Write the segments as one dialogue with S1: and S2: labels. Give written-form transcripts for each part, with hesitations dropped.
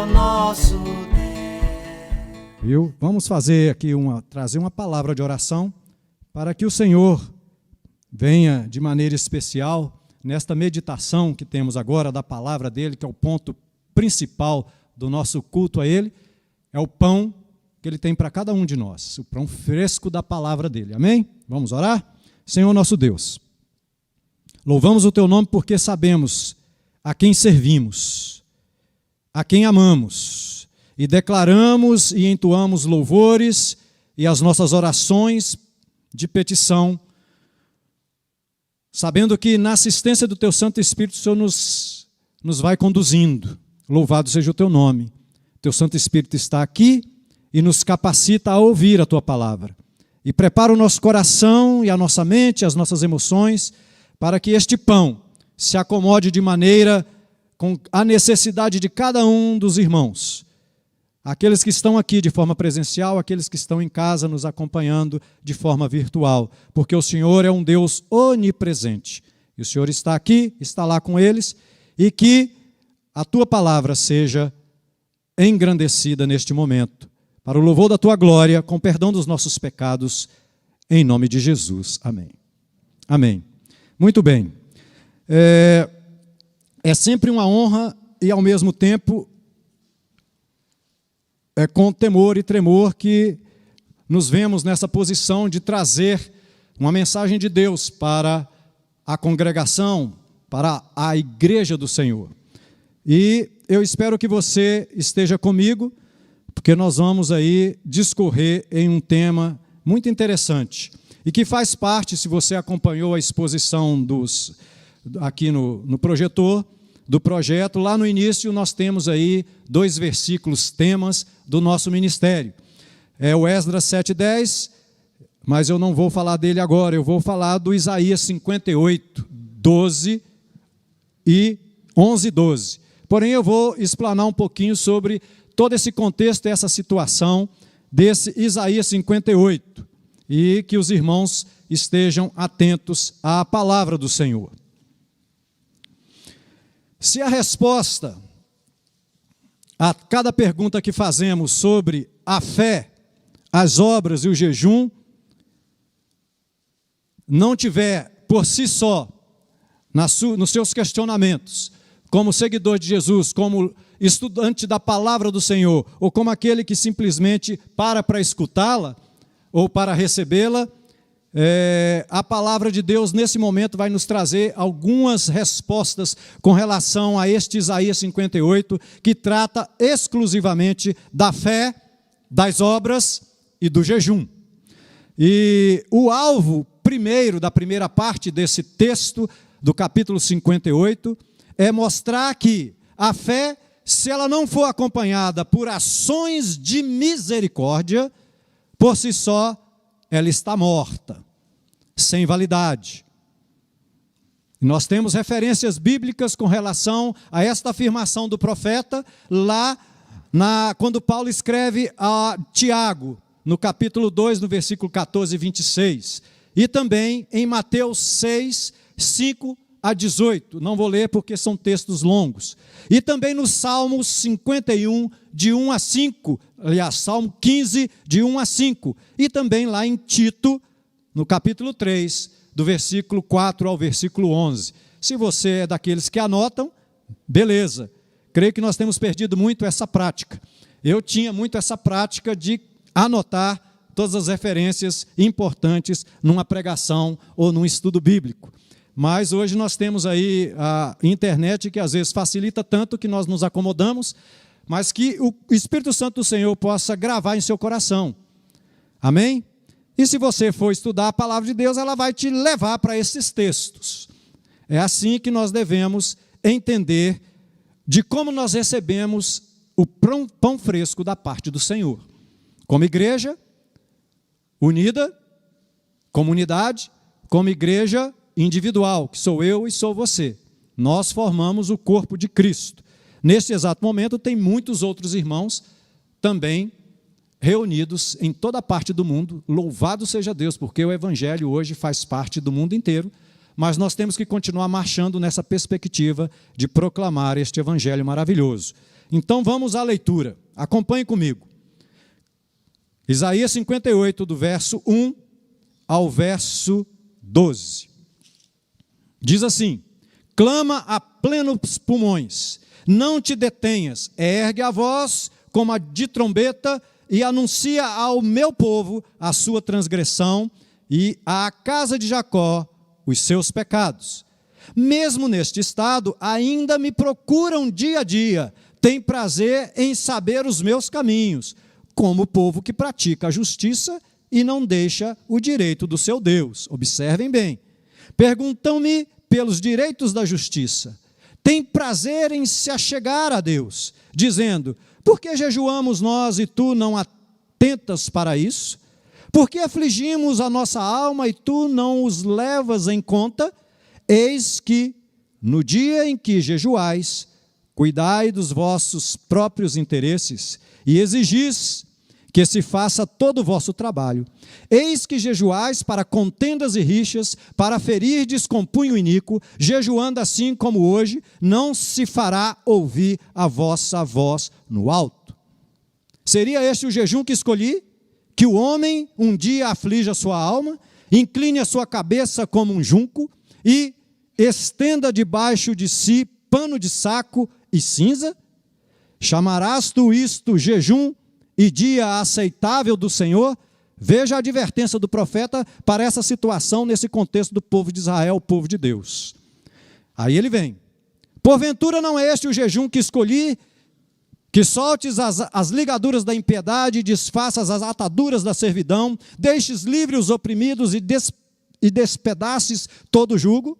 S1: o nosso Deus.
S2: Viu? Vamos fazer aqui trazer uma palavra de oração para que o Senhor venha de maneira especial nesta meditação que temos agora da palavra dele, que é o ponto principal do nosso culto a ele, é o pão que ele tem para cada um de nós, o pão fresco da palavra dele. Amém? Vamos orar? Senhor nosso Deus, louvamos o teu nome porque sabemos a quem servimos, a quem amamos, e declaramos e entoamos louvores e as nossas orações de petição, sabendo que na assistência do teu Santo Espírito o Senhor nos vai conduzindo. Louvado seja o teu nome. Teu Santo Espírito está aqui e nos capacita a ouvir a tua palavra. E prepara o nosso coração e a nossa mente, as nossas emoções, para que este pão se acomode de maneira com a necessidade de cada um dos irmãos. Aqueles que estão aqui de forma presencial, aqueles que estão em casa nos acompanhando de forma virtual, porque o Senhor é um Deus onipresente. E o Senhor está aqui, está lá com eles, e que a tua palavra seja engrandecida neste momento, para o louvor da tua glória, com perdão dos nossos pecados, em nome de Jesus. Amém. Amém. Muito bem. É sempre uma honra e, ao mesmo tempo, é com temor e tremor que nos vemos nessa posição de trazer uma mensagem de Deus para a congregação, para a igreja do Senhor. E eu espero que você esteja comigo, porque nós vamos aí discorrer em um tema muito interessante e que faz parte, se você acompanhou a exposição aqui no projetor, do projeto, lá no início nós temos aí 2 versículos, temas do nosso ministério. É o Esdras 7:10, mas eu não vou falar dele agora, eu vou falar do Isaías 58, 12 e 11, 12. Porém, eu vou explanar um pouquinho sobre todo esse contexto, essa situação desse Isaías 58, e que os irmãos estejam atentos à palavra do Senhor. Se a resposta a cada pergunta que fazemos sobre a fé, as obras e o jejum não tiver por si só, nos seus questionamentos, como seguidor de Jesus, como estudante da palavra do Senhor, ou como aquele que simplesmente para escutá-la ou para recebê-la, a palavra de Deus nesse momento vai nos trazer algumas respostas com relação a este Isaías 58, que trata exclusivamente da fé, das obras e do jejum. E o alvo da primeira parte desse texto, do capítulo 58, é mostrar que a fé, se ela não for acompanhada por ações de misericórdia, por si só, ela está morta, sem validade. Nós temos referências bíblicas com relação a esta afirmação do profeta, lá quando Paulo escreve a Tiago, no capítulo 2, no versículo 14 e 26, e também em Mateus 6, 5 a 18, não vou ler porque são textos longos, e também no Salmo 51, de 1 a 5, aliás, Salmo 15, de 1 a 5, e também lá em Tito, no capítulo 3, do versículo 4 ao versículo 11. Se você é daqueles que anotam, beleza, creio que nós temos perdido muito essa prática. Eu tinha muito essa prática de anotar todas as referências importantes numa pregação ou num estudo bíblico. Mas hoje nós temos aí a internet que às vezes facilita tanto que nós nos acomodamos, mas que o Espírito Santo do Senhor possa gravar em seu coração. Amém? E se você for estudar a palavra de Deus, ela vai te levar para esses textos. É assim que nós devemos entender de como nós recebemos o pão fresco da parte do Senhor. Como igreja unida, comunidade, como igreja individual, que sou eu e sou você. Nós formamos o corpo de Cristo. Neste exato momento, tem muitos outros irmãos também reunidos em toda parte do mundo. Louvado seja Deus, porque o Evangelho hoje faz parte do mundo inteiro, mas nós temos que continuar marchando nessa perspectiva de proclamar este Evangelho maravilhoso. Então vamos à leitura. Acompanhe comigo. Isaías 58, do verso 1 ao verso 12. Diz assim: clama a plenos pulmões, não te detenhas, ergue a voz como a de trombeta e anuncia ao meu povo a sua transgressão e à casa de Jacó os seus pecados. Mesmo neste estado, ainda me procuram dia a dia, têm prazer em saber os meus caminhos, como o povo que pratica a justiça e não deixa o direito do seu Deus. Observem bem. Perguntam-me pelos direitos da justiça. Têm prazer em se achegar a Deus, dizendo: por que jejuamos nós e tu não atentas para isso? Por que afligimos a nossa alma e tu não os levas em conta? Eis que, no dia em que jejuais, cuidai dos vossos próprios interesses e exigis que se faça todo o vosso trabalho. Eis que jejuais para contendas e rixas, para ferirdes com punho iníquo, jejuando assim como hoje, não se fará ouvir a vossa voz no alto. Seria este o jejum que escolhi? Que o homem um dia aflija a sua alma, incline a sua cabeça como um junco e estenda debaixo de si pano de saco e cinza? Chamarás tu isto jejum e dia aceitável do Senhor? Veja a advertência do profeta para essa situação nesse contexto do povo de Israel, o povo de Deus. Aí ele vem: porventura não é este o jejum que escolhi, que soltes as ligaduras da impiedade e desfaças as ataduras da servidão, deixes livre os oprimidos e despedaces todo o jugo?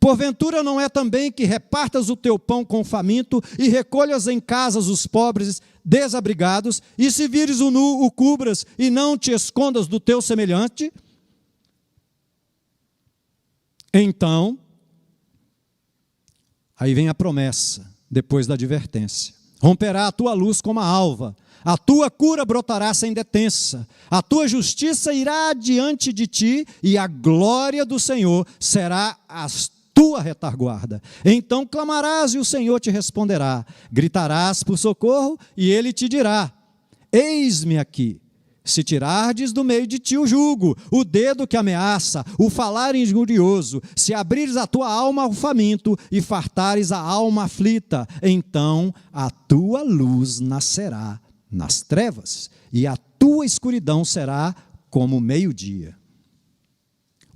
S2: Porventura não é também que repartas o teu pão com o faminto e recolhas em casas os pobres desabrigados, e se vires o nu, o cubras e não te escondas do teu semelhante? Então, aí vem a promessa, depois da advertência: romperá a tua luz como a alva, a tua cura brotará sem detença, a tua justiça irá diante de ti, e a glória do Senhor será as tua retaguarda. Então clamarás e o Senhor te responderá, gritarás por socorro e ele te dirá: eis-me aqui. Se tirardes do meio de ti o jugo, o dedo que ameaça, o falar injurioso, se abrires a tua alma ao faminto e fartares a alma aflita, então a tua luz nascerá nas trevas e a tua escuridão será como o meio-dia.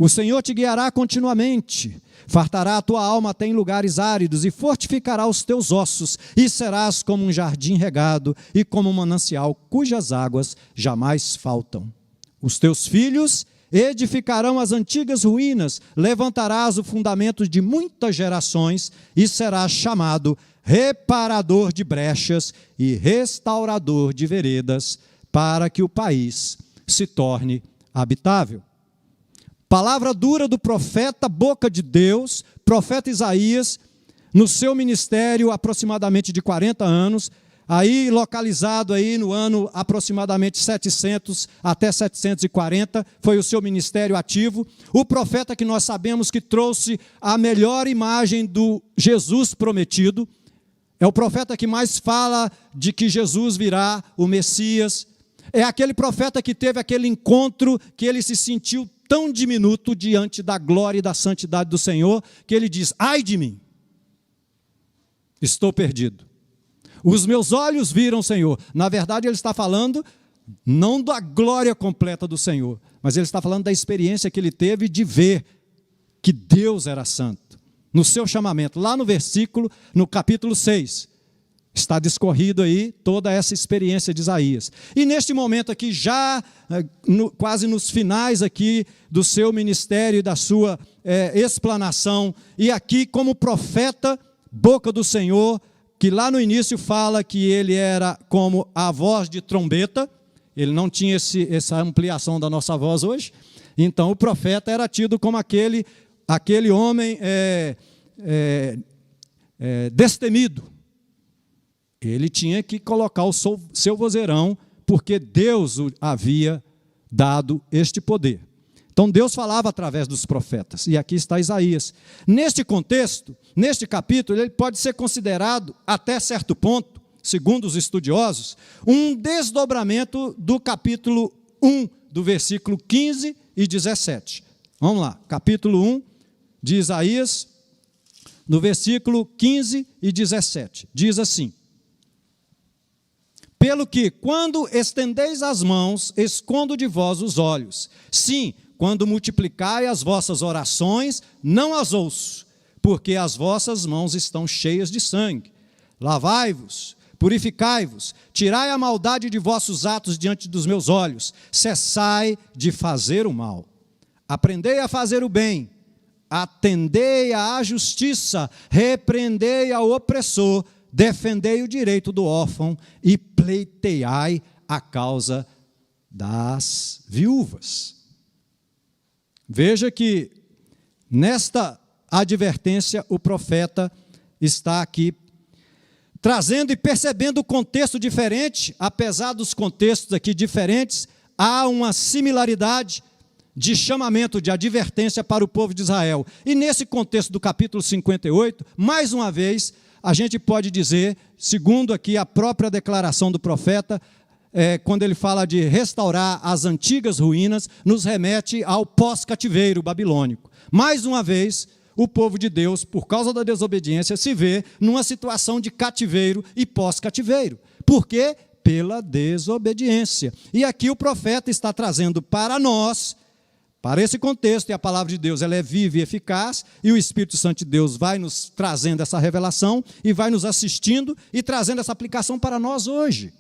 S2: O Senhor te guiará continuamente, fartará a tua alma até em lugares áridos e fortificará os teus ossos, e serás como um jardim regado e como um manancial cujas águas jamais faltam. Os teus filhos edificarão as antigas ruínas, levantarás o fundamento de muitas gerações e serás chamado reparador de brechas e restaurador de veredas, para que o país se torne habitável. Palavra dura do profeta, boca de Deus, profeta Isaías, no seu ministério aproximadamente de 40 anos, aí localizado aí no ano aproximadamente 700 até 740, foi o seu ministério ativo. O profeta que nós sabemos que trouxe a melhor imagem do Jesus prometido, é o profeta que mais fala de que Jesus virá, o Messias. É aquele profeta que teve aquele encontro que ele se sentiu tão diminuto diante da glória e da santidade do Senhor, que ele diz: ai de mim, estou perdido. Os meus olhos viram o Senhor. Na verdade, ele está falando não da glória completa do Senhor, mas ele está falando da experiência que ele teve de ver que Deus era santo. No seu chamamento, lá no versículo, no capítulo 6, está discorrido aí toda essa experiência de Isaías. E neste momento aqui, já quase nos finais aqui do seu ministério e da sua explanação, e aqui como profeta, boca do Senhor, que lá no início fala que ele era como a voz de trombeta, ele não tinha essa ampliação da nossa voz hoje, então o profeta era tido como aquele homem destemido. Ele tinha que colocar o seu vozeirão, porque Deus havia dado este poder. Então Deus falava através dos profetas, e aqui está Isaías. Neste contexto, neste capítulo, ele pode ser considerado, até certo ponto, segundo os estudiosos, um desdobramento do capítulo 1, do versículo 15 e 17. Vamos lá, capítulo 1 de Isaías, no versículo 15 e 17. Diz assim: pelo que, quando estendeis as mãos, escondo de vós os olhos. Sim, quando multiplicai as vossas orações, não as ouço, porque as vossas mãos estão cheias de sangue. Lavai-vos, purificai-vos, tirai a maldade de vossos atos diante dos meus olhos, cessai de fazer o mal. Aprendei a fazer o bem, atendei à justiça, repreendei ao opressor, defendei o direito do órfão e pleiteai a causa das viúvas. Veja que nesta advertência o profeta está aqui trazendo e percebendo o contexto diferente. Apesar dos contextos aqui diferentes, há uma similaridade de chamamento, de advertência para o povo de Israel. E nesse contexto do capítulo 58, mais uma vez, a gente pode dizer, segundo aqui a própria declaração do profeta, quando ele fala de restaurar as antigas ruínas, nos remete ao pós-cativeiro babilônico. Mais uma vez, o povo de Deus, por causa da desobediência, se vê numa situação de cativeiro e pós-cativeiro. Por quê? Pela desobediência. E aqui o profeta está trazendo para nós, para esse contexto, e a palavra de Deus ela é viva e eficaz, e o Espírito Santo de Deus vai nos trazendo essa revelação, e vai nos assistindo e trazendo essa aplicação para nós hoje.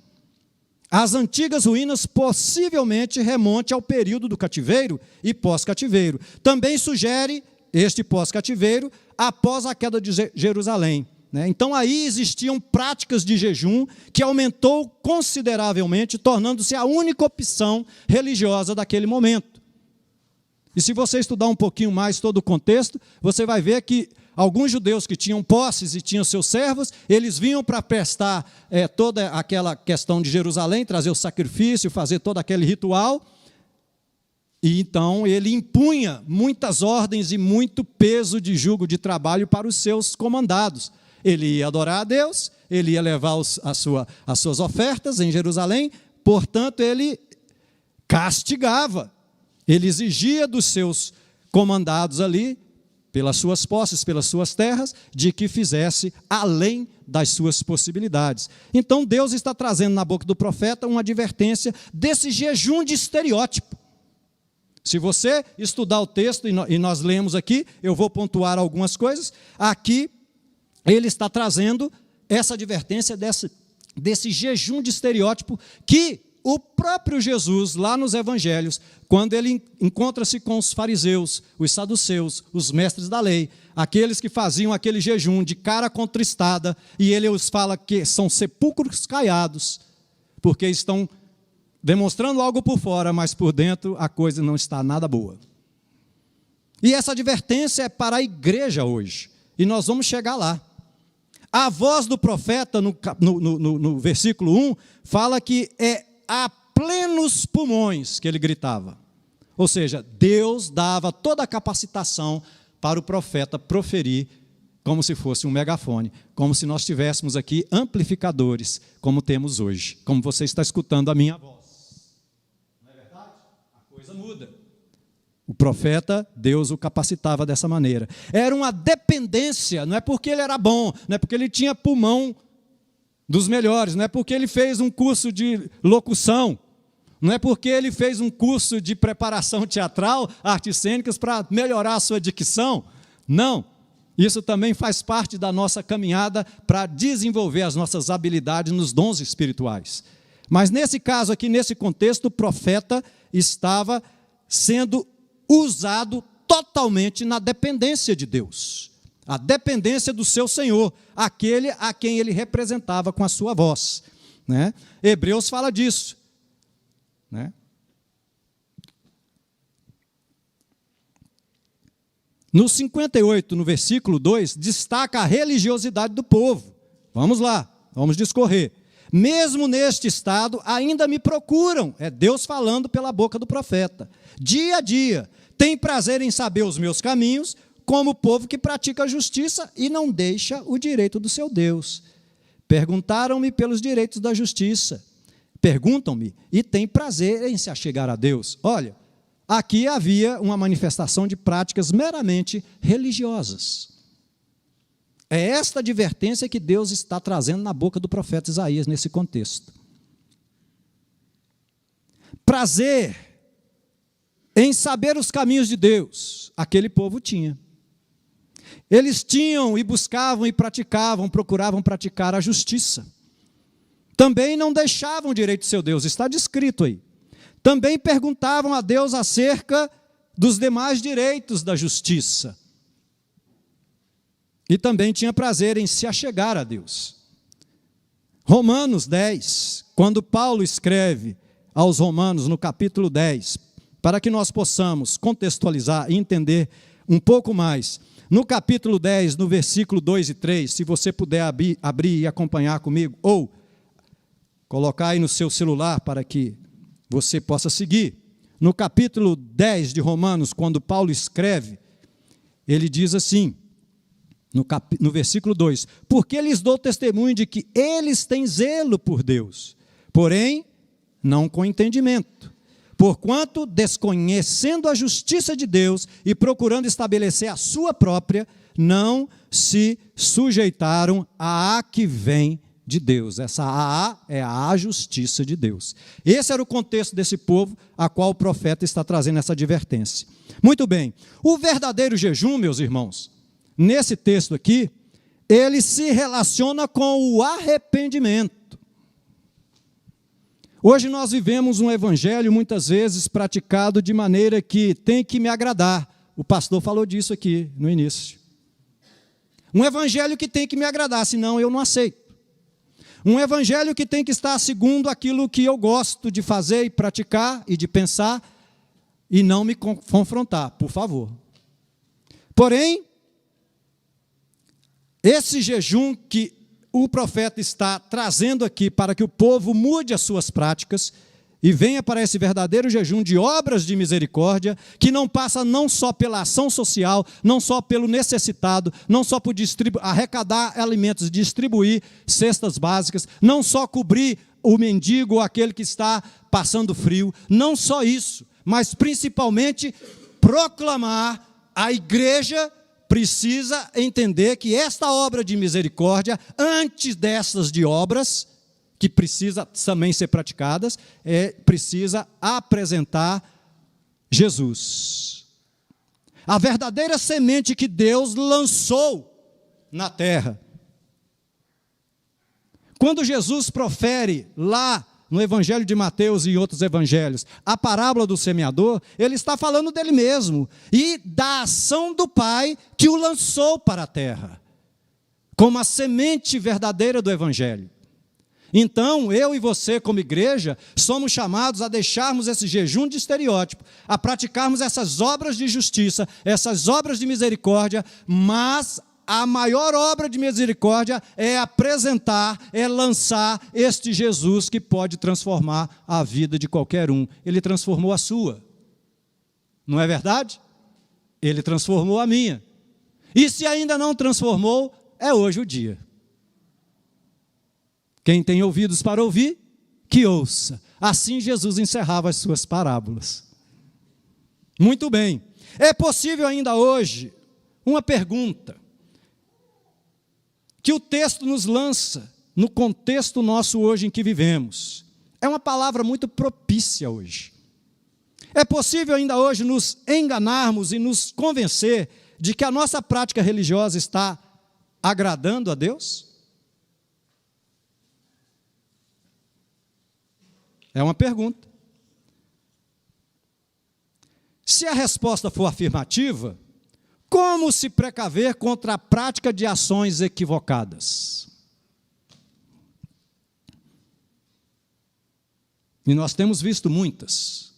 S2: As antigas ruínas possivelmente remonte ao período do cativeiro e pós-cativeiro. Também sugere este pós-cativeiro após a queda de Jerusalém. Então aí existiam práticas de jejum que aumentou consideravelmente, tornando-se a única opção religiosa daquele momento. E se você estudar um pouquinho mais todo o contexto, você vai ver que alguns judeus que tinham posses e tinham seus servos, eles vinham para prestar toda aquela questão de Jerusalém, trazer o sacrifício, fazer todo aquele ritual, e então ele impunha muitas ordens e muito peso de jugo de trabalho para os seus comandados. Ele ia adorar a Deus, ele ia levar as suas ofertas em Jerusalém, portanto ele castigava. Ele exigia dos seus comandados ali, pelas suas posses, pelas suas terras, de que fizesse além das suas possibilidades. Então Deus está trazendo na boca do profeta uma advertência desse jejum de estereótipo. Se você estudar o texto, e nós lemos aqui, eu vou pontuar algumas coisas, aqui ele está trazendo essa advertência desse jejum de estereótipo que o próprio Jesus, lá nos evangelhos, quando ele encontra-se com os fariseus, os saduceus, os mestres da lei, aqueles que faziam aquele jejum de cara contristada, e ele os fala que são sepulcros caiados, porque estão demonstrando algo por fora, mas por dentro a coisa não está nada boa. E essa advertência é para a igreja hoje, e nós vamos chegar lá. A voz do profeta, no versículo 1, fala que é a plenos pulmões que ele gritava. Ou seja, Deus dava toda a capacitação para o profeta proferir como se fosse um megafone, como se nós tivéssemos aqui amplificadores, como temos hoje, como você está escutando a minha voz. Não é verdade? A coisa muda. O profeta, Deus o capacitava dessa maneira. Era uma dependência, não é porque ele era bom, não é porque ele tinha pulmão dos melhores, não é porque ele fez um curso de locução, não é porque ele fez um curso de preparação teatral, artes cênicas, para melhorar a sua dicção. Não, isso também faz parte da nossa caminhada para desenvolver as nossas habilidades nos dons espirituais. Mas nesse caso aqui, nesse contexto, o profeta estava sendo usado totalmente na dependência de Deus. A dependência do seu Senhor, aquele a quem ele representava com a sua voz. Hebreus fala disso. No 58, no versículo 2, destaca a religiosidade do povo. Vamos lá, vamos discorrer. Mesmo neste estado, ainda me procuram. É Deus falando pela boca do profeta. Dia a dia, tem prazer em saber os meus caminhos, como o povo que pratica a justiça e não deixa o direito do seu Deus. Perguntaram-me pelos direitos da justiça. Perguntam-me e têm prazer em se achegar a Deus. Olha, aqui havia uma manifestação de práticas meramente religiosas. É esta advertência que Deus está trazendo na boca do profeta Isaías nesse contexto. Prazer em saber os caminhos de Deus, aquele povo tinha. Eles tinham e buscavam e praticavam, procuravam praticar a justiça. Também não deixavam o direito do seu Deus, está descrito aí. Também perguntavam a Deus acerca dos demais direitos da justiça. E também tinha prazer em se achegar a Deus. Romanos 10, quando Paulo escreve aos Romanos, no capítulo 10, para que nós possamos contextualizar e entender um pouco mais. No capítulo 10, no versículo 2 e 3, se você puder abrir e acompanhar comigo, ou colocar aí no seu celular para que você possa seguir. No capítulo 10 de Romanos, quando Paulo escreve, ele diz assim, no versículo 2, porque lhes dou testemunho de que eles têm zelo por Deus, porém, não com entendimento. Porquanto, desconhecendo a justiça de Deus e procurando estabelecer a sua própria, não se sujeitaram à que vem de Deus. Essa AA é a justiça de Deus. Esse era o contexto desse povo a qual o profeta está trazendo essa advertência. Muito bem, o verdadeiro jejum, meus irmãos, nesse texto aqui, ele se relaciona com o arrependimento. Hoje nós vivemos um evangelho muitas vezes praticado de maneira que tem que me agradar. O pastor falou disso aqui no início. Um evangelho que tem que me agradar, senão eu não aceito. Um evangelho que tem que estar segundo aquilo que eu gosto de fazer e praticar e de pensar e não me confrontar, por favor. Porém, esse jejum que o profeta está trazendo aqui para que o povo mude as suas práticas e venha para esse verdadeiro jejum de obras de misericórdia, que não passa não só pela ação social, não só pelo necessitado, não só por arrecadar alimentos, distribuir cestas básicas, não só cobrir o mendigo ou aquele que está passando frio, não só isso, mas principalmente proclamar a igreja precisa entender que esta obra de misericórdia, antes dessas de obras, que precisa também ser praticadas, precisa apresentar Jesus. A verdadeira semente que Deus lançou na terra. Quando Jesus profere lá no Evangelho de Mateus e em outros evangelhos, a parábola do semeador, ele está falando dele mesmo e da ação do Pai que o lançou para a terra, como a semente verdadeira do Evangelho. Então, eu e você, como igreja, somos chamados a deixarmos esse jejum de estereótipo, a praticarmos essas obras de justiça, essas obras de misericórdia, mas a maior obra de misericórdia é apresentar, é lançar este Jesus que pode transformar a vida de qualquer um. Ele transformou a sua. Não é verdade? Ele transformou a minha. E se ainda não transformou, é hoje o dia. Quem tem ouvidos para ouvir, que ouça. Assim Jesus encerrava as suas parábolas. Muito bem. É possível ainda hoje uma pergunta que o texto nos lança no contexto nosso hoje em que vivemos. É uma palavra muito propícia hoje. É possível ainda hoje nos enganarmos e nos convencer de que a nossa prática religiosa está agradando a Deus? É uma pergunta. Se a resposta for afirmativa, como se precaver contra a prática de ações equivocadas? E nós temos visto muitas.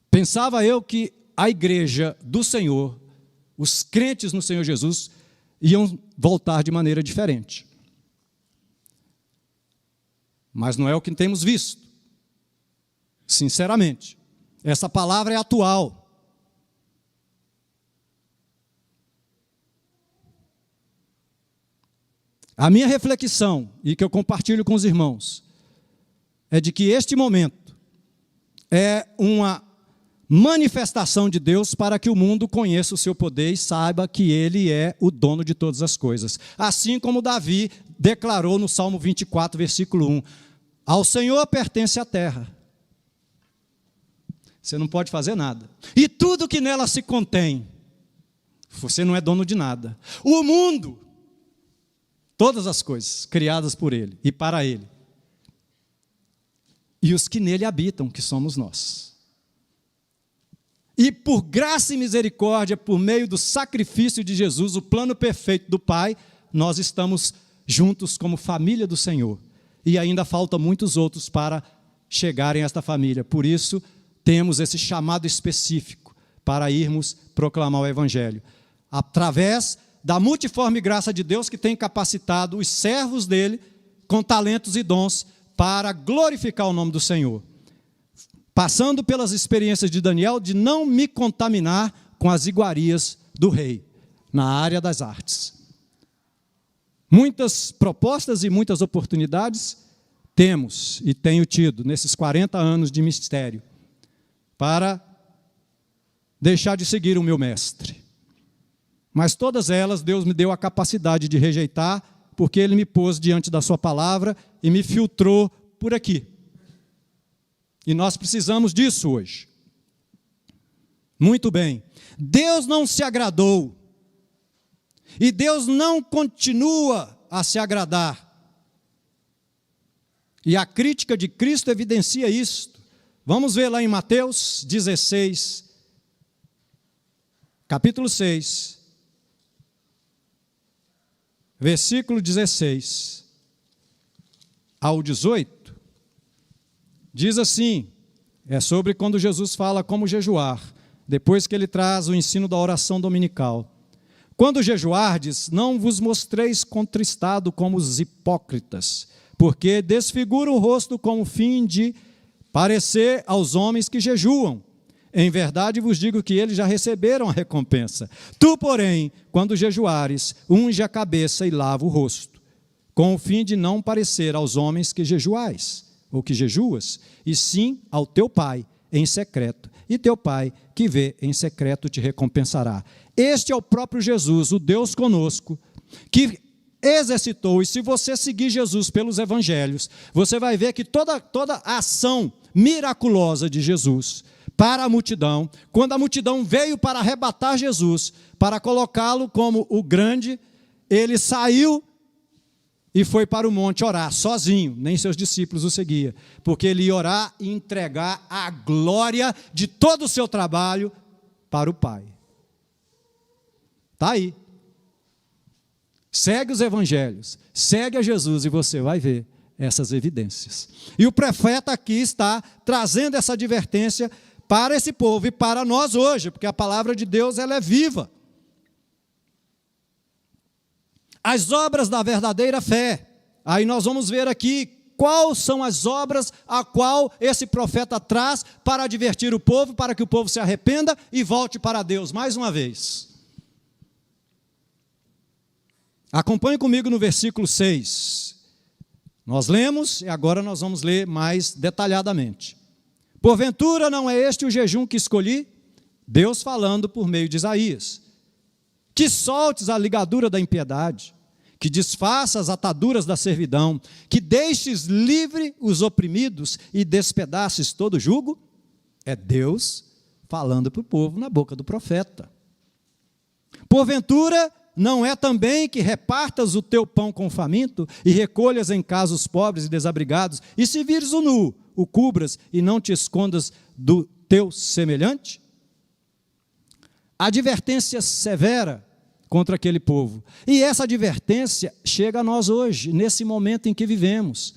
S2: Pensava eu que a igreja do Senhor, os crentes no Senhor Jesus, iam voltar de maneira diferente. Mas não é o que temos visto. Sinceramente, essa palavra é atual. A minha reflexão, e que eu compartilho com os irmãos, é de que este momento é uma manifestação de Deus para que o mundo conheça o seu poder e saiba que Ele é o dono de todas as coisas. Assim como Davi declarou no Salmo 24, versículo 1, ao Senhor pertence a terra. Você não pode fazer nada. E tudo que nela se contém, você não é dono de nada. O mundo, todas as coisas criadas por Ele e para Ele. E os que nele habitam, que somos nós. E por graça e misericórdia, por meio do sacrifício de Jesus, o plano perfeito do Pai, nós estamos juntos como família do Senhor. E ainda faltam muitos outros para chegarem a esta família. Por isso, temos esse chamado específico para irmos proclamar o Evangelho. Através da multiforme graça de Deus que tem capacitado os servos dele com talentos e dons para glorificar o nome do Senhor. Passando pelas experiências de Daniel de não me contaminar com as iguarias do rei na área das artes. Muitas propostas e muitas oportunidades temos e tenho tido nesses 40 anos de ministério para deixar de seguir o meu mestre. Mas todas elas Deus me deu a capacidade de rejeitar, porque Ele me pôs diante da sua palavra e me filtrou por aqui. E nós precisamos disso hoje. Muito bem. Deus não se agradou. E Deus não continua a se agradar. E a crítica de Cristo evidencia isto. Vamos ver lá em Mateus 16, capítulo 6, versículo 16 ao 18. Diz assim, é sobre quando Jesus fala como jejuar, depois que ele traz o ensino da oração dominical. Quando jejuardes, não vos mostreis contristado como os hipócritas, porque desfigura o rosto com o fim de parecer aos homens que jejuam. Em verdade vos digo que eles já receberam a recompensa. Tu, porém, quando jejuares, unge a cabeça e lava o rosto, com o fim de não parecer aos homens que jejuais, ou que jejuas, e sim ao teu Pai em secreto. E teu Pai, que vê em secreto, te recompensará. Este é o próprio Jesus, o Deus conosco, que exercitou, e se você seguir Jesus pelos evangelhos, você vai ver que toda a ação miraculosa de Jesus para a multidão, quando a multidão veio para arrebatar Jesus, para colocá-lo como o grande, ele saiu e foi para o monte orar, sozinho, nem seus discípulos o seguiam, porque ele ia orar e entregar a glória de todo o seu trabalho para o Pai. Está aí. Segue os evangelhos, segue a Jesus e você vai ver essas evidências. E o profeta aqui está trazendo essa advertência para esse povo e para nós hoje, porque a palavra de Deus ela é viva. As obras da verdadeira fé. Aí nós vamos ver aqui quais são as obras a qual esse profeta traz para advertir o povo, para que o povo se arrependa e volte para Deus mais uma vez. Acompanhe comigo no versículo 6. Nós lemos e agora nós vamos ler mais detalhadamente. Porventura não é este o jejum que escolhi? Deus falando por meio de Isaías. Que soltes a ligadura da impiedade, que desfaça as ataduras da servidão, que deixes livre os oprimidos e despedaces todo o jugo? É Deus falando para o povo na boca do profeta. Porventura não é também que repartas o teu pão com o faminto e recolhas em casa os pobres e desabrigados, e se vires o nu, o cubras e não te escondas do teu semelhante? Advertência severa contra aquele povo. E essa advertência chega a nós hoje, nesse momento em que vivemos.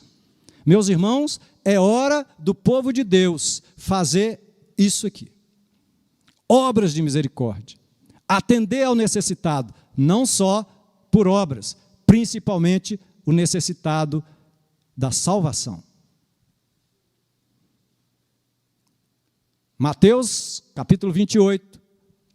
S2: Meus irmãos, é hora do povo de Deus fazer isso aqui. Obras de misericórdia. Atender ao necessitado, não só por obras, principalmente o necessitado da salvação. Mateus, capítulo 28,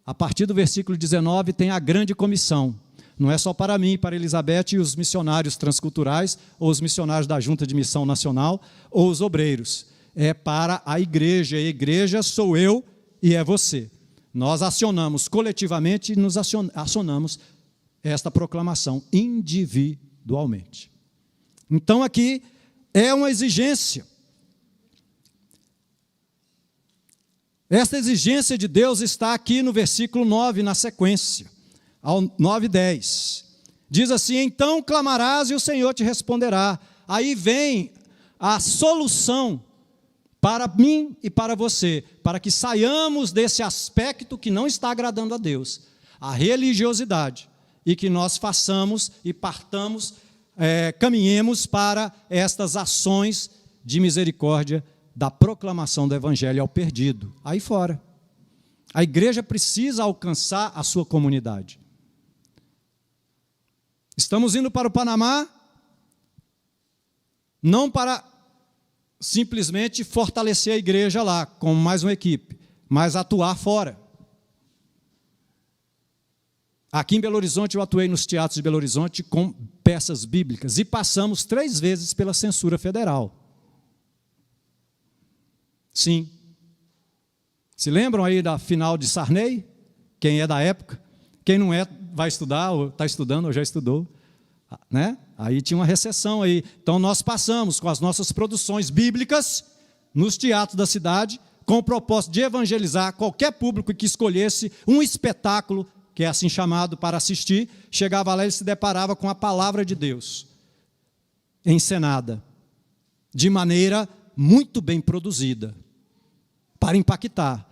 S2: a partir do versículo 19, tem a grande comissão. Não é só para mim, para Elizabeth e os missionários transculturais, ou os missionários da Junta de Missão Nacional, ou os obreiros. É para a igreja. A igreja sou eu e é você. Nós acionamos coletivamente e nos acionamos esta proclamação individualmente. Então aqui é uma exigência. Esta exigência de Deus está aqui no versículo 9, na sequência, ao 9 e 10. Diz assim: então clamarás e o Senhor te responderá. Aí vem a solução para mim e para você, para que saiamos desse aspecto que não está agradando a Deus, a religiosidade, e que nós façamos e partamos, caminhemos para estas ações de misericórdia, da proclamação do evangelho ao perdido, aí fora. A igreja precisa alcançar a sua comunidade. Estamos indo para o Panamá, não para simplesmente fortalecer a igreja lá, com mais uma equipe, mas atuar fora. Aqui em Belo Horizonte, eu atuei nos teatros de Belo Horizonte com peças bíblicas, e passamos 3 vezes pela censura federal. Sim. Se lembram aí da final de Sarney? Quem é da época? Quem não é, vai estudar, ou está estudando, ou já estudou. Né? Aí tinha uma recessão aí. Então nós passamos com as nossas produções bíblicas nos teatros da cidade, com o propósito de evangelizar qualquer público que escolhesse um espetáculo, que é assim chamado, para assistir. Chegava lá e se deparava com a palavra de Deus, encenada, de maneira muito bem produzida, para impactar,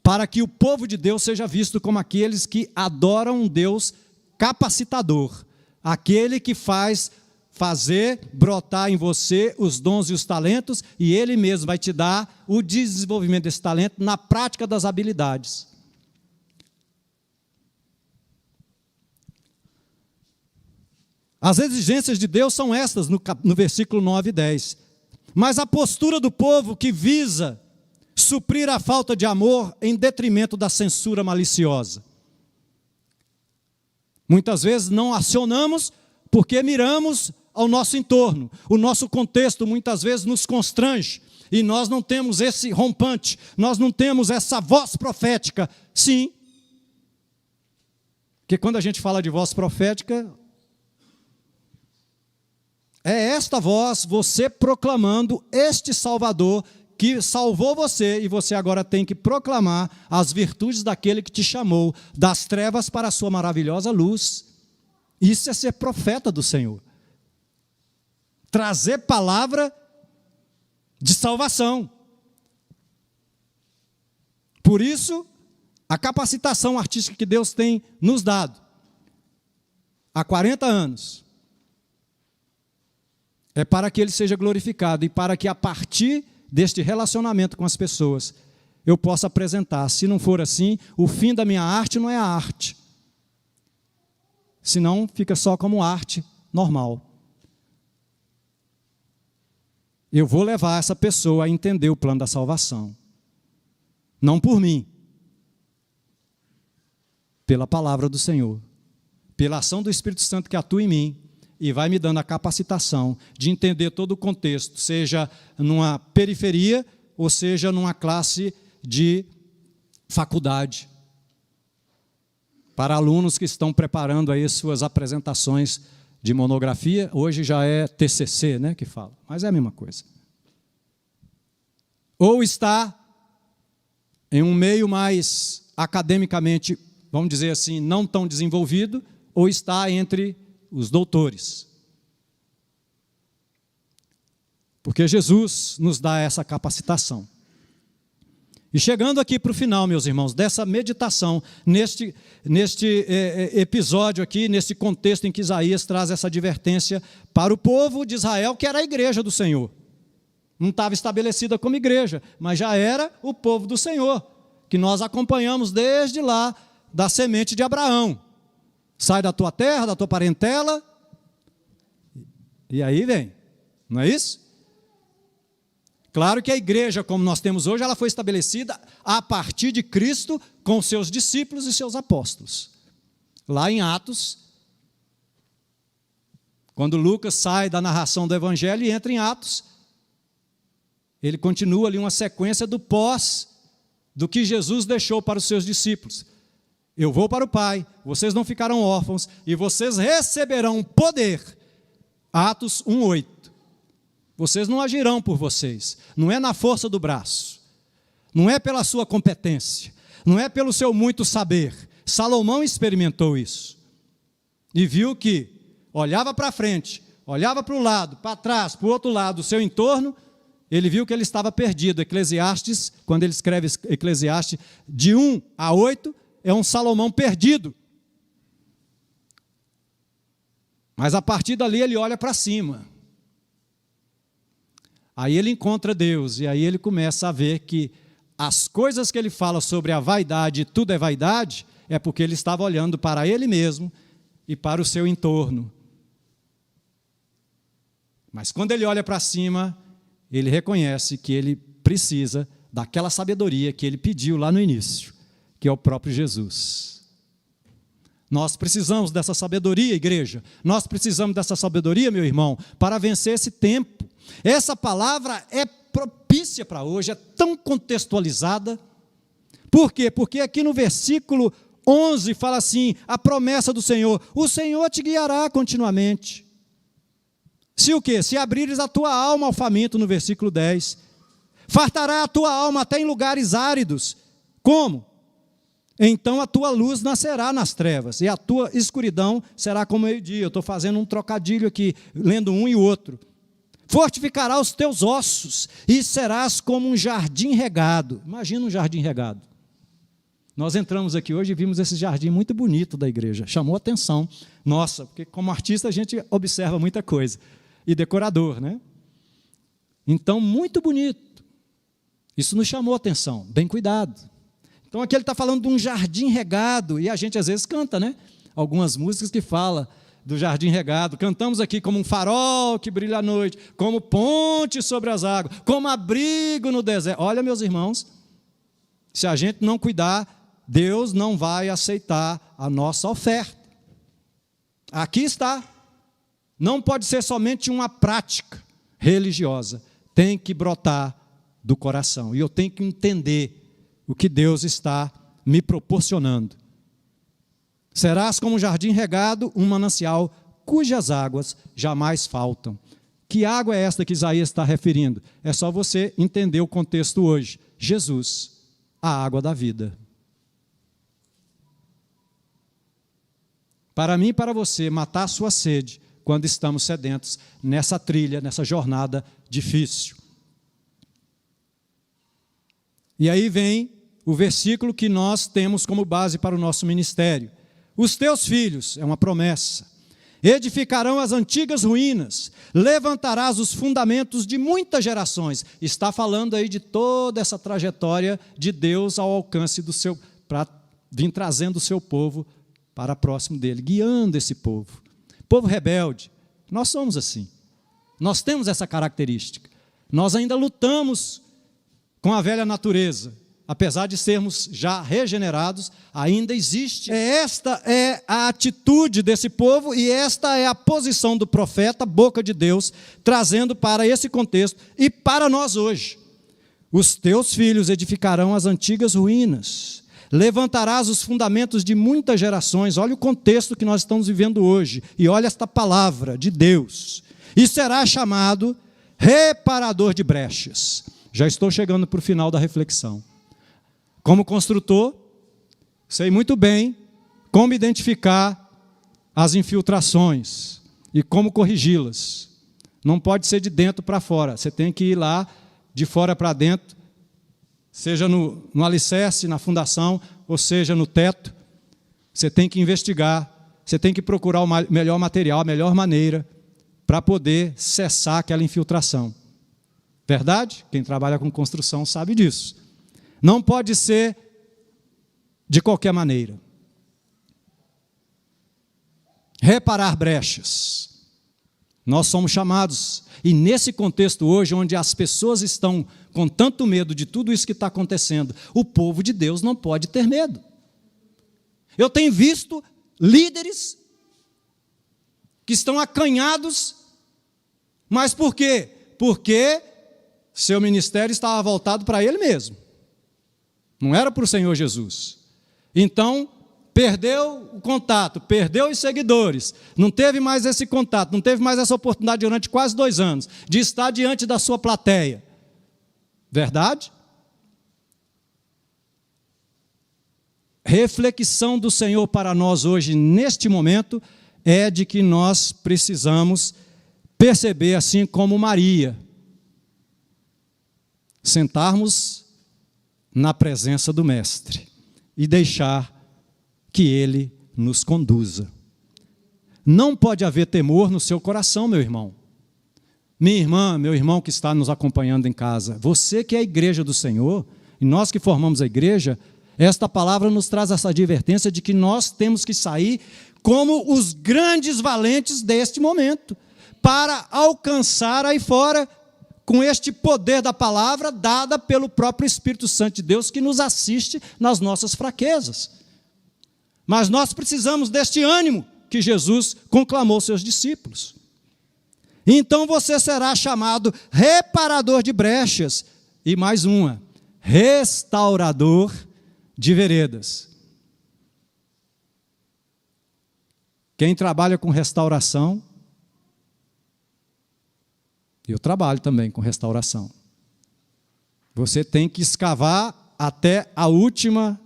S2: para que o povo de Deus seja visto como aqueles que adoram um Deus capacitador, aquele que faz fazer brotar em você os dons e os talentos, e Ele mesmo vai te dar o desenvolvimento desse talento na prática das habilidades. As exigências de Deus são estas no versículo 9 e 10. Mas a postura do povo que visa suprir a falta de amor em detrimento da censura maliciosa. Muitas vezes não acionamos porque miramos ao nosso entorno. O nosso contexto muitas vezes nos constrange e nós não temos esse rompante, nós não temos essa voz profética. Sim, porque quando a gente fala de voz profética, é esta voz, você proclamando este Salvador que salvou você, e você agora tem que proclamar as virtudes daquele que te chamou das trevas para a sua maravilhosa luz. Isso é ser profeta do Senhor. Trazer palavra de salvação. Por isso, a capacitação artística que Deus tem nos dado há 40 anos é para que Ele seja glorificado e para que a partir deste relacionamento com as pessoas eu possa apresentar. Se não for assim, o fim da minha arte não é a arte. Senão fica só como arte normal. Eu vou levar essa pessoa a entender o plano da salvação. Não por mim. Pela palavra do Senhor. Pela ação do Espírito Santo que atua em mim. E vai me dando a capacitação de entender todo o contexto, seja numa periferia ou seja numa classe de faculdade. Para alunos que estão preparando aí suas apresentações de monografia, hoje já é TCC, né, que fala, mas é a mesma coisa. Ou está em um meio mais academicamente, vamos dizer assim, não tão desenvolvido, ou está entre os doutores. Porque Jesus nos dá essa capacitação. E chegando aqui para o final, meus irmãos, dessa meditação, neste episódio aqui, nesse contexto em que Isaías traz essa advertência para o povo de Israel, que era a igreja do Senhor. Não estava estabelecida como igreja, mas já era o povo do Senhor, que nós acompanhamos desde lá, da semente de Abraão. Sai da tua terra, da tua parentela, e aí vem, não é isso? Claro que a igreja, como nós temos hoje, ela foi estabelecida a partir de Cristo, com seus discípulos e seus apóstolos. Lá em Atos, Quando Lucas sai da narração do Evangelho e entra em Atos, ele continua ali uma sequência do pós, do que Jesus deixou para os seus discípulos. Eu vou para o Pai, vocês não ficarão órfãos, e vocês receberão poder. Atos 1:8. Vocês não agirão por vocês, não é na força do braço, não é pela sua competência, não é pelo seu muito saber. Salomão experimentou isso, e viu que olhava para frente, olhava para o lado, para trás, para o outro lado, o seu entorno, ele viu que ele estava perdido. Eclesiastes, quando ele escreve Eclesiastes, de 1-8, é um Salomão perdido. Mas a partir dali ele olha para cima. Aí ele encontra Deus, e aí ele começa a ver que as coisas que ele fala sobre a vaidade, tudo é vaidade, é porque ele estava olhando para ele mesmo e para o seu entorno. Mas quando ele olha para cima, ele reconhece que ele precisa daquela sabedoria que ele pediu lá no início, que é o próprio Jesus. Nós precisamos dessa sabedoria, igreja. Nós precisamos dessa sabedoria, meu irmão, para vencer esse tempo. Essa palavra é propícia para hoje, é tão contextualizada. Por quê? Porque aqui no versículo 11 fala assim, a promessa do Senhor: o Senhor te guiará continuamente. Se o quê? Se abrires a tua alma ao faminto, no versículo 10. Fartará a tua alma até em lugares áridos. Como? Então a tua luz nascerá nas trevas, e a tua escuridão será como meio-dia. Eu estou fazendo um trocadilho aqui, lendo um e o outro. Fortificará os teus ossos, e serás como um jardim regado. Imagina um jardim regado. Nós entramos aqui hoje e vimos esse jardim muito bonito da igreja. Chamou a atenção. Nossa, porque como artista a gente observa muita coisa. E decorador, né? Então, muito bonito. Isso nos chamou a atenção. Bem cuidado. Então, aqui ele está falando de um jardim regado, e a gente às vezes canta, né? Algumas músicas que falam do jardim regado. Cantamos aqui como um farol que brilha à noite, como ponte sobre as águas, como abrigo no deserto. Olha, meus irmãos, se a gente não cuidar, Deus não vai aceitar a nossa oferta. Aqui está. Não pode ser somente uma prática religiosa. Tem que brotar do coração. E eu tenho que entender o que Deus está me proporcionando. Serás como um jardim regado, um manancial cujas águas jamais faltam. Que água é esta que Isaías está referindo? É só você entender o contexto hoje. Jesus, a água da vida. Para mim e para você, matar a sua sede quando estamos sedentos nessa trilha, nessa jornada difícil. E aí vem o versículo que nós temos como base para o nosso ministério. Os teus filhos, é uma promessa, edificarão as antigas ruínas, levantarás os fundamentos de muitas gerações. Está falando aí de toda essa trajetória de Deus ao alcance do seu, para vir trazendo o seu povo para próximo dele, guiando esse povo. Povo rebelde, nós somos assim. Nós temos essa característica. Nós ainda lutamos com a velha natureza. Apesar de sermos já regenerados, ainda existe. Esta é a atitude desse povo e esta é a posição do profeta, boca de Deus, trazendo para esse contexto e para nós hoje. Os teus filhos edificarão as antigas ruínas, levantarás os fundamentos de muitas gerações. Olha o contexto que nós estamos vivendo hoje e olha esta palavra de Deus. E será chamado reparador de brechas. Já estou chegando para o final da reflexão. Como construtor, sei muito bem como identificar as infiltrações e como corrigi-las. Não pode ser de dentro para fora, você tem que ir lá de fora para dentro, seja no alicerce, na fundação, ou seja no teto. Você tem que investigar, você tem que procurar o melhor material, a melhor maneira para poder cessar aquela infiltração. Verdade? Quem trabalha com construção sabe disso. Não pode ser de qualquer maneira. Reparar brechas. Nós somos chamados, e nesse contexto hoje, onde as pessoas estão com tanto medo de tudo isso que está acontecendo, o povo de Deus não pode ter medo. Eu tenho visto líderes que estão acanhados. Mas por quê? Porque seu ministério estava voltado para ele mesmo. Não era para o Senhor Jesus. Então, perdeu o contato, perdeu os seguidores, não teve mais esse contato, não teve mais essa oportunidade durante quase 2 anos de estar diante da sua plateia. Verdade? Reflexão do Senhor para nós hoje, neste momento, é de que nós precisamos perceber, assim como Maria, sentarmos na presença do Mestre e deixar que Ele nos conduza. Não pode haver temor no seu coração, meu irmão. Minha irmã, meu irmão que está nos acompanhando em casa, você que é a igreja do Senhor, e nós que formamos a igreja, esta palavra nos traz essa advertência de que nós temos que sair como os grandes valentes deste momento, para alcançar aí fora, com este poder da palavra, dada pelo próprio Espírito Santo de Deus, que nos assiste nas nossas fraquezas. Mas nós precisamos deste ânimo que Jesus conclamou aos seus discípulos. Então você será chamado reparador de brechas, e mais uma, restaurador de veredas. Quem trabalha com restauração, eu trabalho também com restauração. Você tem que escavar até a última,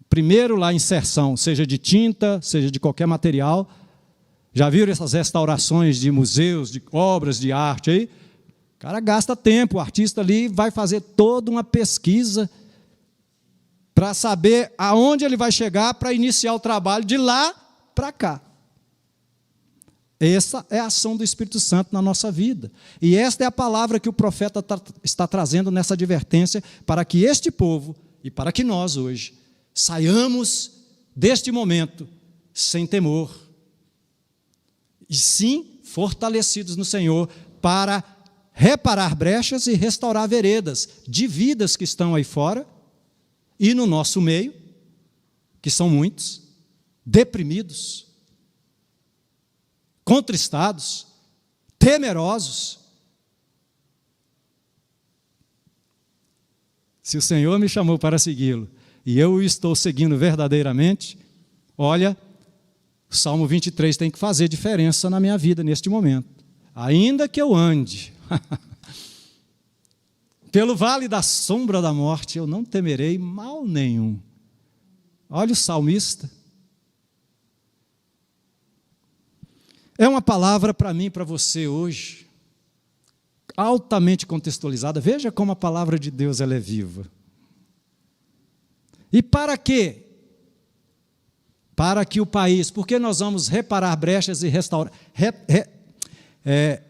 S2: primeiro lá inserção, seja de tinta, seja de qualquer material. Já viram essas restaurações de museus, de obras de arte aí? O cara gasta tempo, o artista ali vai fazer toda uma pesquisa para saber aonde ele vai chegar para iniciar o trabalho de lá para cá. Essa é a ação do Espírito Santo na nossa vida. E esta é a palavra que o profeta está trazendo nessa advertência para que este povo, e para que nós hoje, saiamos deste momento sem temor, e sim fortalecidos no Senhor para reparar brechas e restaurar veredas de vidas que estão aí fora e no nosso meio, que são muitos, deprimidos, contristados, temerosos. Se o Senhor me chamou para segui-lo e eu o estou seguindo verdadeiramente, olha, o Salmo 23 tem que fazer diferença na minha vida neste momento. Ainda que eu ande pelo vale da sombra da morte, eu não temerei mal nenhum. Olha o salmista. É uma palavra para mim e para você hoje, altamente contextualizada. Veja como a palavra de Deus ela é viva. E para quê? Para que o país, porque nós vamos reparar brechas e restaurar,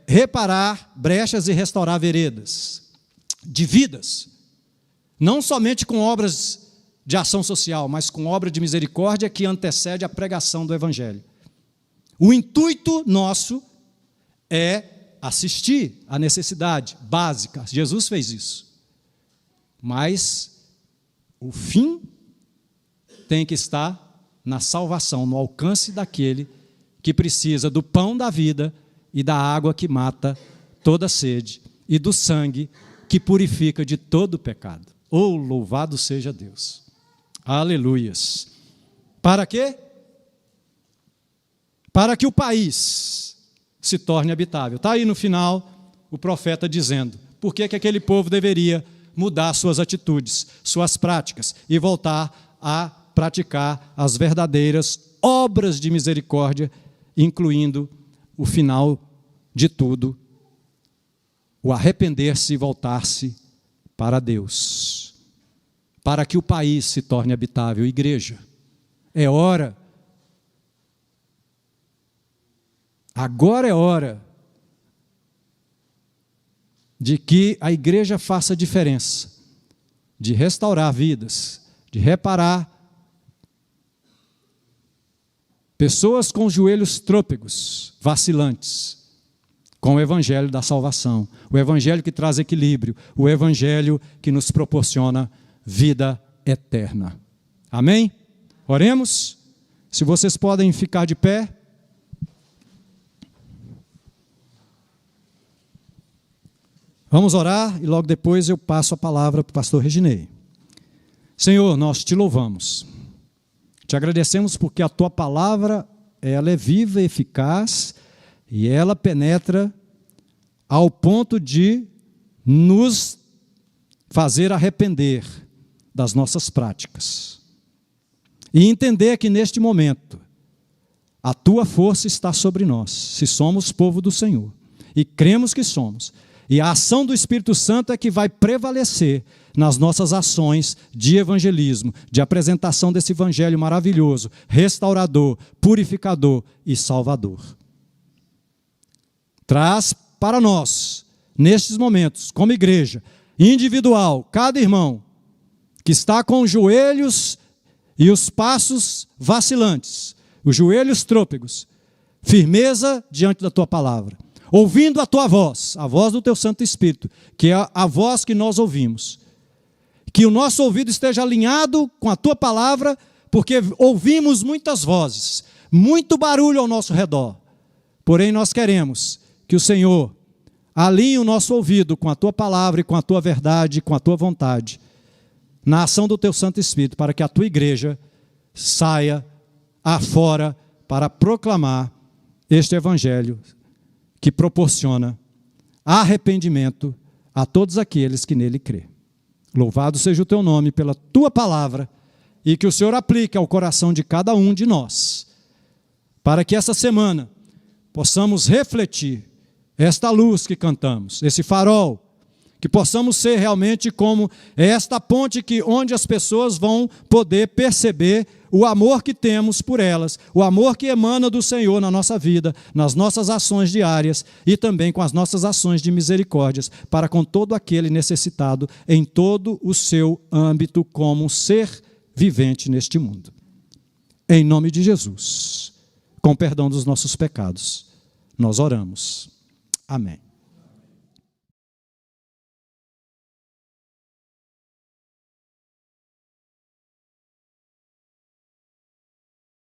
S2: reparar brechas e restaurar veredas de vidas, não somente com obras de ação social, mas com obra de misericórdia que antecede a pregação do Evangelho. O intuito nosso é assistir à necessidade básica. Jesus fez isso. Mas o fim tem que estar na salvação, no alcance daquele que precisa do pão da vida e da água que mata toda sede e do sangue que purifica de todo pecado. Oh, louvado seja Deus. Aleluias. Para quê? Para que o país se torne habitável. Está aí no final o profeta dizendo por que aquele povo deveria mudar suas atitudes, suas práticas e voltar a praticar as verdadeiras obras de misericórdia, incluindo o final de tudo, o arrepender-se e voltar-se para Deus. Para que o país se torne habitável. Igreja, é hora. Agora é hora de que a igreja faça a diferença, de restaurar vidas, de reparar pessoas com joelhos trôpegos, vacilantes, com o evangelho da salvação, o evangelho que traz equilíbrio, o evangelho que nos proporciona vida eterna. Amém? Oremos? Se vocês podem ficar de pé. Vamos orar e logo depois eu passo a palavra para o pastor Reginei. Senhor, nós te louvamos. Te agradecemos porque a tua palavra, ela é viva e eficaz e ela penetra ao ponto de nos fazer arrepender das nossas práticas. E entender que neste momento a tua força está sobre nós, se somos povo do Senhor. E cremos que somos. E a ação do Espírito Santo é que vai prevalecer nas nossas ações de evangelismo, de apresentação desse evangelho maravilhoso, restaurador, purificador e salvador. Traz para nós, nestes momentos, como igreja, individual, cada irmão que está com os joelhos e os passos vacilantes, os joelhos trôpegos, firmeza diante da tua palavra, ouvindo a tua voz, a voz do teu Santo Espírito, que é a voz que nós ouvimos. Que o nosso ouvido esteja alinhado com a tua palavra, porque ouvimos muitas vozes, muito barulho ao nosso redor. Porém, nós queremos que o Senhor alinhe o nosso ouvido com a tua palavra e com a tua verdade, com a tua vontade, na ação do teu Santo Espírito, para que a tua igreja saia afora para proclamar este evangelho que proporciona arrependimento a todos aqueles que nele crê. Louvado seja o teu nome pela tua palavra e que o Senhor aplique ao coração de cada um de nós, para que essa semana possamos refletir esta luz que cantamos, esse farol, que possamos ser realmente como esta ponte onde as pessoas vão poder perceber o amor que temos por elas, o amor que emana do Senhor na nossa vida, nas nossas ações diárias e também com as nossas ações de misericórdias, para com todo aquele necessitado em todo o seu âmbito como ser vivente neste mundo. Em nome de Jesus, com perdão dos nossos pecados, nós oramos. Amém.